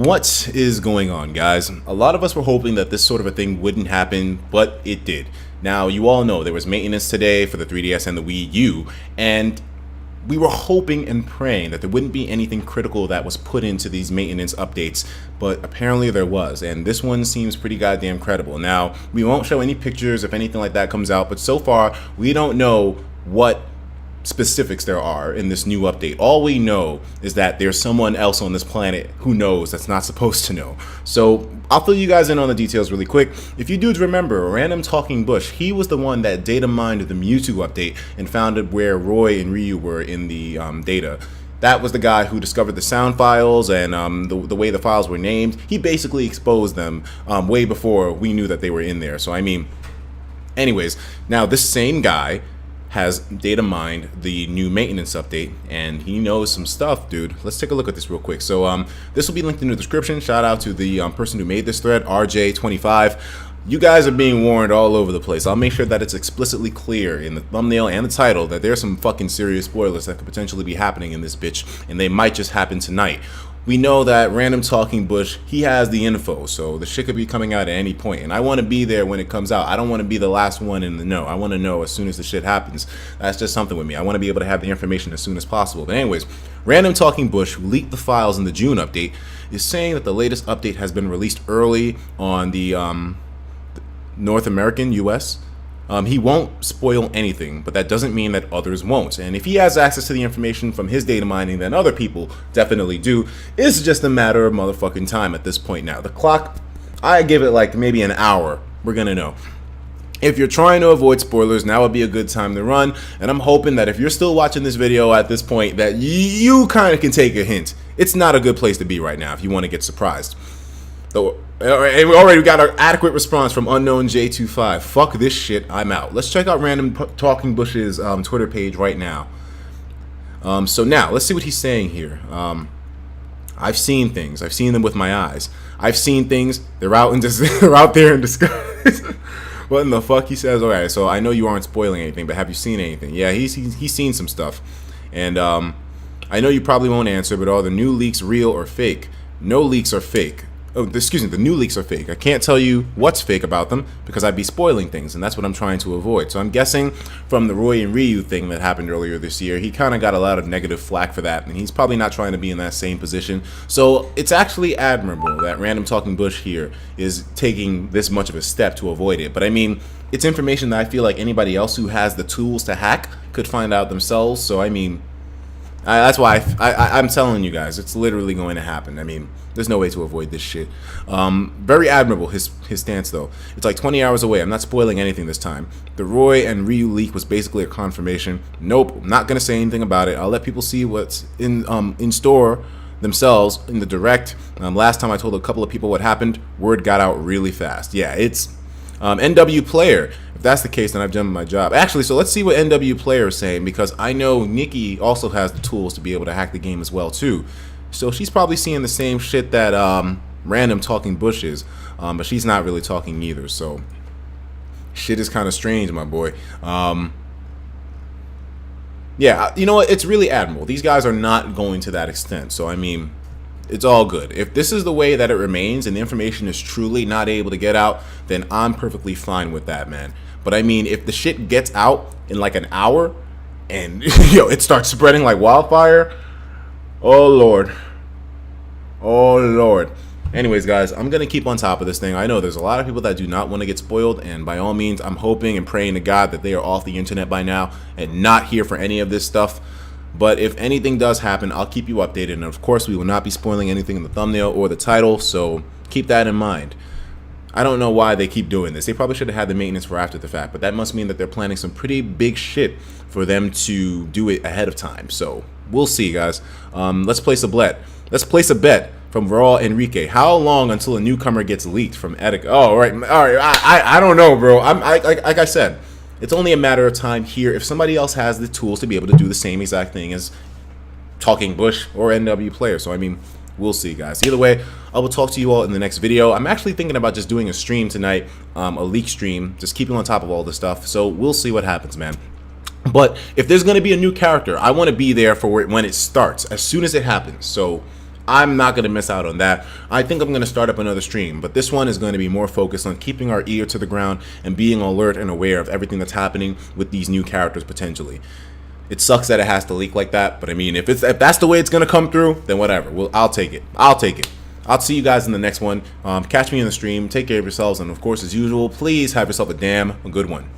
What is going on, guys? A lot of us were hoping that this sort of a thing wouldn't happen, but it did. Now, you all know there was maintenance today for the 3DS and the Wii U, and we were hoping and praying that there wouldn't be anything critical that was put into these maintenance updates, but apparently there was, and this one seems pretty goddamn credible. Now, we won't show any pictures if anything like that comes out, but so far, we don't know what specifics there are in this new update. All we know is that there's someone else on this planet who knows that's not supposed to know. So I'll fill you guys in on the details really quick. If you dudes remember, Random Talking Bush, he was the one that data mined the Mewtwo update and found where Roy and Ryu were in the data. That was the guy who discovered the sound files and the way the files were named. He basically exposed them way before we knew that they were in there. So I mean, anyways, now this same guy has data mined the new maintenance update, and he knows some stuff, dude. Let's take a look at this real quick. So this will be linked in the description. Shout out to the person who made this thread, RJ25. You guys are being warned all over the place. I'll make sure that it's explicitly clear in the thumbnail and the title that there's some fucking serious spoilers that could potentially be happening in this bitch, and they might just happen tonight. We know that Random Talking Bush, he has the info, so the shit could be coming out at any point, and I want to be there when it comes out. I don't want to be the last one in the know. I want to know as soon as the shit happens. That's just something with me. I want to be able to have the information as soon as possible. But anyways, Random Talking Bush, who leaked the files in the June update, is saying that the latest update has been released early on the North American, US. He won't spoil anything, but that doesn't mean that others won't. And if he has access to the information from his data mining, then other people definitely do. It's just a matter of motherfucking time at this point now. The clock, I give it like maybe an hour. We're gonna know. If you're trying to avoid spoilers, now would be a good time to run. And I'm hoping that if you're still watching this video at this point, that you kind of can take a hint. It's not a good place to be right now if you want to get surprised. So, and we already got our adequate response from Unknown J25. Fuck this shit, I'm out. Let's check out Random Talking Bush's Twitter page right now. So now, let's see what he's saying here. I've seen things. I've seen them with my eyes. I've seen things. They're out there in disguise. What in the fuck? He says, alright, so I know you aren't spoiling anything, but have you seen anything? Yeah, he's seen some stuff. And I know you probably won't answer, but are the new leaks real or fake? No leaks are fake. Oh, excuse me, the new leaks are fake. I can't tell you what's fake about them because I'd be spoiling things, and that's what I'm trying to avoid. So I'm guessing from the Roy and Ryu thing that happened earlier this year, he kind of got a lot of negative flack for that, and he's probably not trying to be in that same position. So it's actually admirable that Random Talking Bush here is taking this much of a step to avoid it. But I mean, it's information that I feel like anybody else who has the tools to hack could find out themselves. So I mean, that's why I'm telling you guys, it's literally going to happen. I mean, there's no way to avoid this shit. Very admirable, his stance, though. It's like 20 hours away. I'm not spoiling anything this time. The Roy and Ryu leak was basically a confirmation. Nope, I'm not going to say anything about it. I'll let people see what's in store themselves in the direct. Last time I told a couple of people what happened, word got out really fast. Yeah, it's NW Player. If that's the case, then I've done my job. Actually, so let's see what NW Player is saying, because I know Nikki also has the tools to be able to hack the game as well, too. So she's probably seeing the same shit that Random Talking Bush is, but she's not really talking either, so shit is kind of strange, my boy. Yeah, you know what? It's really admirable. These guys are not going to that extent, so I mean, it's all good. If this is the way that it remains and the information is truly not able to get out, then I'm perfectly fine with that, man. But I mean, if the shit gets out in like an hour and yo, it starts spreading like wildfire, oh lord, oh lord. Anyways, guys, I'm gonna keep on top of this thing. I know there's a lot of people that do not want to get spoiled, and by all means, I'm hoping and praying to God that they are off the internet by now and not here for any of this stuff. But if anything does happen, I'll keep you updated, and of course we will not be spoiling anything in the thumbnail or the title, so keep that in mind. I don't know why they keep doing this. They probably should have had the maintenance for after the fact, but that must mean that they're planning some pretty big shit for them to do it ahead of time. So we'll see, guys. Let's place a bet. Let's place a bet from Raw Enrique. How long until a newcomer gets leaked from Etika? Oh, all right. I don't know, bro. Like I said, it's only a matter of time here. If somebody else has the tools to be able to do the same exact thing as Talking Bush or NW Player. So I mean, we'll see, guys. Either way, I will talk to you all in the next video. I'm actually thinking about just doing a stream tonight, a leak stream, just keeping on top of all this stuff. So we'll see what happens, man. But if there's going to be a new character, I want to be there for when it starts, as soon as it happens. So I'm not going to miss out on that. I think I'm going to start up another stream, but this one is going to be more focused on keeping our ear to the ground and being alert and aware of everything that's happening with these new characters potentially. It sucks that it has to leak like that, but I mean, if that's the way it's going to come through, then whatever. Well, I'll take it. I'll see you guys in the next one. Catch me in the stream. Take care of yourselves, and of course, as usual, please have yourself a damn good one.